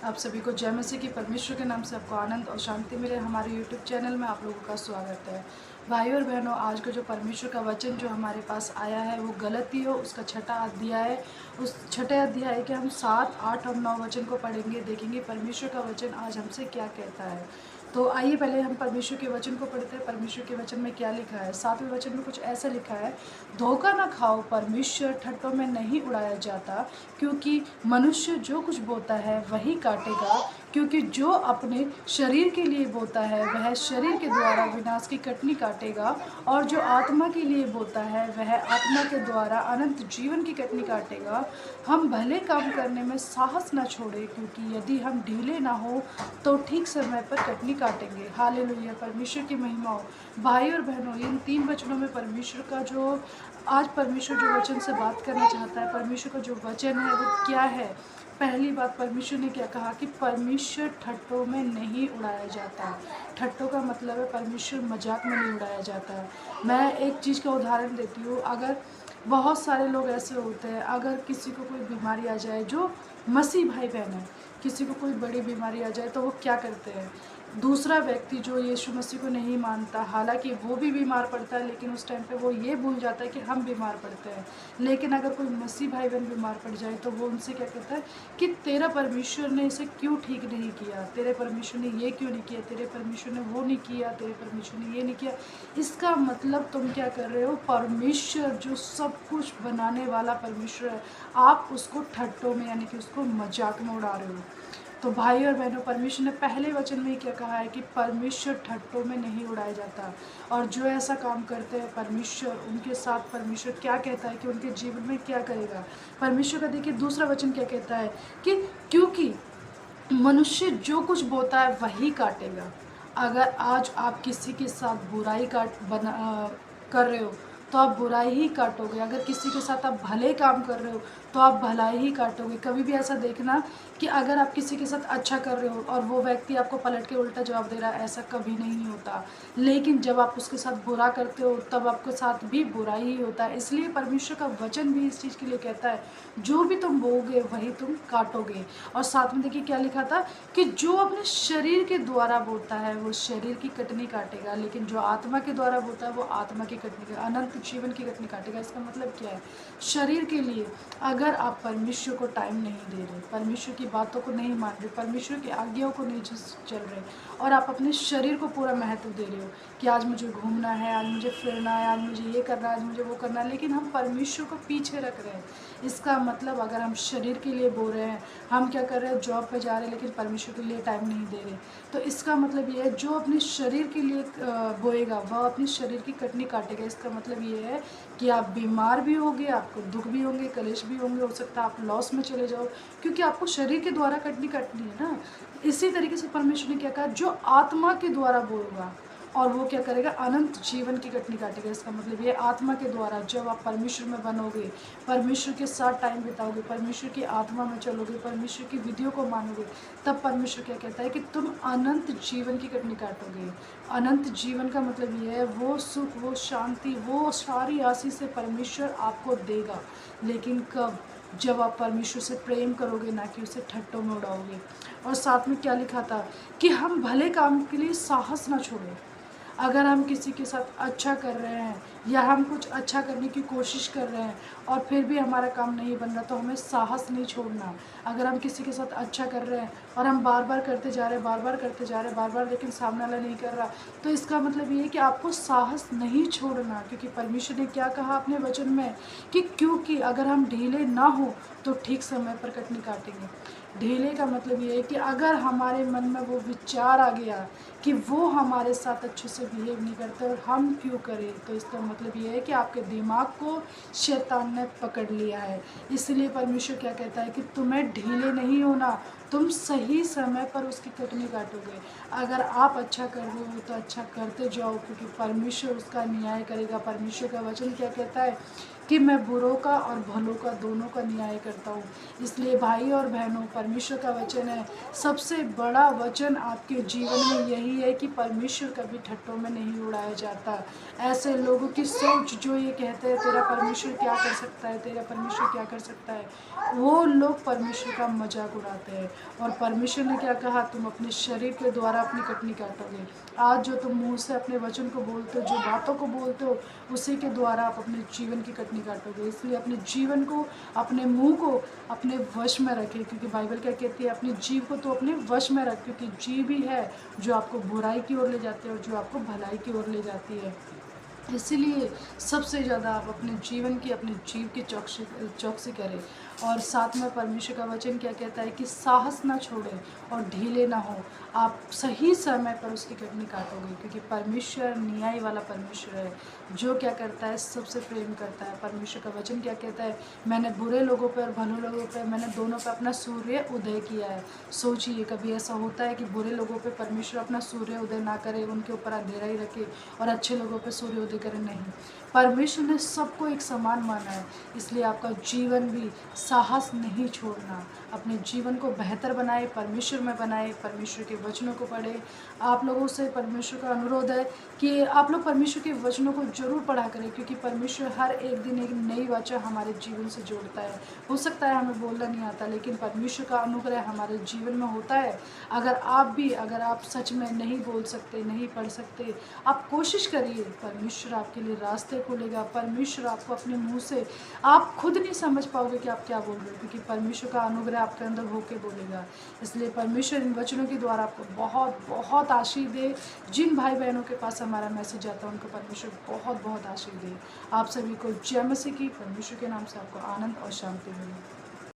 आप सभी को जय मसीह की परमेश्वर के नाम से आपको आनंद और शांति मिले। हमारे यूट्यूब चैनल में आप लोगों का स्वागत है। भाइयों और बहनों, आज का जो परमेश्वर का वचन जो हमारे पास आया है वो गलतियों उसका छठा अध्याय है। उस छठे अध्याय के हम 7, 8 और 9 वचन को पढ़ेंगे, देखेंगे परमेश्वर का वचन आज हमसे क्या कहता है। तो आइए पहले हम परमेश्वर के वचन को पढ़ते हैं। परमेश्वर के वचन में क्या लिखा है। 7वें वचन में कुछ ऐसा लिखा है, धोखा न खाओ, परमेश्वर ठट्टों में नहीं उड़ाया जाता, क्योंकि मनुष्य जो कुछ बोता है वही काटेगा। क्योंकि जो अपने शरीर के लिए बोता है वह शरीर के द्वारा विनाश की कटनी काटेगा, और जो आत्मा के लिए बोता है वह आत्मा के द्वारा अनंत जीवन की कटनी काटेगा। हम भले काम करने में साहस न छोड़े, क्योंकि यदि हम ढीले ना हो तो ठीक समय पर कटनी काटेंगे। हालेलुया, परमेश्वर की महिमा हो। भाई और बहनों, इन 3 वचनों में परमेश्वर का जो आज परमेश्वर जो वचन से बात करना चाहता है, परमेश्वर का जो वचन है वो क्या है। पहली बात, परमेश्वर ने क्या कहा कि परमेश्वर ठट्टों में नहीं उड़ाया जाता है। ठट्टों का मतलब है परमेश्वर मजाक में नहीं उड़ाया जाता है। मैं एक चीज़ का उदाहरण देती हूँ। अगर बहुत सारे लोग ऐसे होते हैं, अगर किसी को कोई बीमारी आ जाए, जो मसीह भाई बहन है, किसी को कोई बड़ी बीमारी आ जाए तो वो क्या करते हैं, दूसरा व्यक्ति जो यीशु मसीह को नहीं मानता, हालांकि वो भी बीमार पड़ता है, लेकिन उस टाइम पे वो ये भूल जाता है कि हम बीमार पड़ते हैं। लेकिन अगर कोई मसीह भाई बहन बीमार पड़ जाए तो वो उनसे क्या कहता है कि तेरा परमेश्वर ने इसे क्यों ठीक नहीं किया, तेरे परमेश्वर ने ये क्यों नहीं किया, तेरे परमेश्वर ने वो नहीं किया, तेरे परमेश्वर ने ये नहीं किया। इसका मतलब तुम क्या कर रहे हो, परमेश्वर जो सब कुछ बनाने वाला परमेश्वर है, आप उसको ठट्टों में यानी कि उसको मजाक में उड़ा रहे हो। तो भाई और बहनों, परमेश्वर ने पहले वचन में ही क्या कहा है कि परमेश्वर ठट्टों में नहीं उड़ाया जाता। और जो ऐसा काम करते हैं परमेश्वर उनके साथ, परमेश्वर क्या कहता है कि उनके जीवन में क्या करेगा। परमेश्वर का देखिए दूसरा वचन क्या कहता है कि क्योंकि मनुष्य जो कुछ बोता है वही काटेगा। अगर आज आप किसी के साथ बुराई कर रहे हो तो आप बुराई ही काटोगे। अगर किसी के साथ आप भले काम कर रहे हो तो आप भलाई ही काटोगे। कभी भी ऐसा देखना कि अगर आप किसी के साथ अच्छा कर रहे हो और वो व्यक्ति आपको पलट के उल्टा जवाब दे रहा है, ऐसा कभी नहीं होता। लेकिन जब आप उसके साथ बुरा करते हो तब आपके साथ भी बुरा ही होता है। इसलिए परमेश्वर का वचन भी इस चीज़ के लिए कहता है, जो भी तुम बोओगे वही तुम काटोगे। और साथ में देखिए क्या लिखा था कि जो अपने शरीर के द्वारा बोता है वो शरीर की कटनी काटेगा, लेकिन जो आत्मा के द्वारा बोता है वो आत्मा की कटनी, अनंत जीवन की कटनी काटेगा। इसका मतलब क्या है, शरीर के लिए अगर आप परमेश्वर को टाइम नहीं दे रहे, परमेश्वर की बातों को नहीं मान रहे, परमेश्वर की आज्ञाओं को नहीं चल रहे, और आप अपने शरीर को पूरा महत्व दे रहे हो कि आज मुझे घूमना है, आज मुझे फिरना है, आज मुझे ये करना है, आज मुझे वो करना है, लेकिन हम परमेश्वर को पीछे रख रहे हैं। इसका मतलब अगर हम शरीर के लिए बोल रहे हैं, हम क्या कर रहे हैं, जॉब पे जा रहे हैं लेकिन परमेश्वर के लिए टाइम नहीं दे रहे, तो इसका मतलब ये है जो अपने शरीर के लिए बोएगा वह अपने शरीर की कटनी काटेगा। इसका मतलब ये है कि आप बीमार भी होंगे, आपको दुख भी होंगे, कलेश भी होंगे, हो सकता है आप लॉस में चले जाओ, क्योंकि आपको शरीर के द्वारा कटनी काटनी है ना। इसी तरीके से परमेश्वर ने क्या कहा, जो आत्मा के द्वारा बोएगा और वो क्या करेगा, अनंत जीवन की कटनी काटेगा। इसका मतलब ये आत्मा के द्वारा जब आप परमेश्वर में बनोगे, परमेश्वर के साथ टाइम बिताओगे, परमेश्वर की आत्मा में चलोगे, परमेश्वर की विधियों को मानोगे, तब परमेश्वर क्या कहता है कि तुम अनंत जीवन की कटनी काटोगे। अनंत जीवन का मतलब ये है वो सुख, वो शांति, वो सारी आशीष से परमेश्वर आपको देगा। लेकिन कब, जब आप परमेश्वर से प्रेम करोगे, ना कि उसे ठट्टों में उड़ाओगे। और साथ में क्या लिखा था कि हम भले काम के लिए साहस ना छोड़ें। अगर हम किसी के साथ अच्छा कर रहे हैं या हम कुछ अच्छा करने की कोशिश कर रहे हैं और फिर भी हमारा काम नहीं बन रहा, तो हमें साहस नहीं छोड़ना। अगर हम किसी के साथ अच्छा कर रहे हैं और हम बार बार करते जा रहे हैं, बार बार करते जा रहे हैं, बार बार, लेकिन सामने वाला नहीं कर रहा, तो इसका मतलब ये है कि आपको साहस नहीं छोड़ना। क्योंकि परमेश्वर ने क्या कहा अपने वचन में कि क्योंकि अगर हम ढीले ना हो तो ठीक समय पर कटनी काटेंगे। ढीले का मतलब ये है कि अगर हमारे मन में वो विचार आ गया कि वो हमारे साथ अच्छे से बिहेव नहीं करते और हम क्यों करें, तो इसका मतलब ये है कि आपके दिमाग को शैतान ने पकड़ लिया है। इसलिए परमेश्वर क्या कहता है कि तुम्हें ढीले नहीं होना, तुम सही समय पर उसकी कटनी काटोगे। अगर आप अच्छा कर रहे हो तो अच्छा करते जाओ, क्योंकि परमेश्वर उसका न्याय करेगा। परमेश्वर का वचन क्या कहता है कि मैं बुरों का और भलों का दोनों का न्याय करता हूँ। इसलिए भाई और बहनों, परमेश्वर का वचन है, सबसे बड़ा वचन आपके जीवन में यही है कि परमेश्वर कभी ठट्टों में नहीं उड़ाया जाता। ऐसे लोगों की सोच जो ये कहते हैं तेरा परमेश्वर क्या कर सकता है, तेरा परमेश्वर क्या कर सकता है, वो लोग परमेश्वर का मजाक उड़ाते हैं। और परमेश्वर ने क्या कहा, तुम अपने शरीर के द्वारा अपनी कटनी काटोगे। आज जो तुम मुंह से अपने वचन को बोलते हो, जो बातों को बोलते हो, उसी के द्वारा आप अपने जीवन की कटनी काटोगे। इसलिए अपने जीवन को, अपने मुंह को अपने वश में रखें, क्योंकि बाइबल क्या कहती है, अपनी जीव को तो अपने वश में रख, क्योंकि जीव ही है जो आपको बुराई की ओर ले जाती है और जो आपको भलाई की ओर ले जाती है। इसीलिए सबसे ज़्यादा आप अपने जीवन की, अपने जीव की चौकसी करें। और साथ में परमेश्वर का वचन क्या कहता है कि साहस ना छोड़ें और ढीले ना हो, आप सही समय पर उसकी कटनी काटोगे, क्योंकि परमेश्वर न्याय वाला परमेश्वर है, जो क्या करता है, सबसे प्रेम करता है। परमेश्वर का वचन क्या कहता है, मैंने बुरे लोगों पर और भले लोगों पर, मैंने दोनों पर अपना सूर्य उदय किया है। सोचिए, कभी ऐसा होता है कि बुरे लोगों पर परमेश्वर अपना सूर्य उदय ना करे, उनके ऊपर अंधेरा ही रखे, और अच्छे लोगों पर सूर्य उदय करे? नहीं, परमेश्वर ने सबको एक समान माना है। इसलिए आपका जीवन भी साहस नहीं छोड़ना, अपने जीवन को बेहतर बनाए, परमेश्वर में बनाए, परमेश्वर के वचनों को पढ़े। आप लोगों से परमेश्वर का अनुरोध है कि आप लोग परमेश्वर के वचनों को जरूर पढ़ा करें, क्योंकि परमेश्वर हर एक दिन एक नई वचन हमारे जीवन से जोड़ता है। हो सकता है हमें बोलना नहीं आता, लेकिन परमेश्वर का अनुग्रह हमारे जीवन में होता है। अगर आप सच में नहीं बोल सकते, नहीं पढ़ सकते, आप कोशिश करिए, परमेश्वर आपके लिए रास्ते खोलेगा। परमेश्वर आपको अपने मुंह से, आप खुद नहीं समझ पाओगे कि आप क्या बोल रहे हो, क्योंकि परमेश्वर का अनुग्रह आपके अंदर होके बोलेगा। इसलिए परमेश्वर इन वचनों के द्वारा आपको बहुत बहुत आशीष दे। जिन भाई बहनों के पास हमारा मैसेज आता है, उनको परमेश्वर बहुत बहुत आशीष दे। आप सभी को जय मसीह की, परमेश्वर के नाम से आपको आनंद और शांति मिले।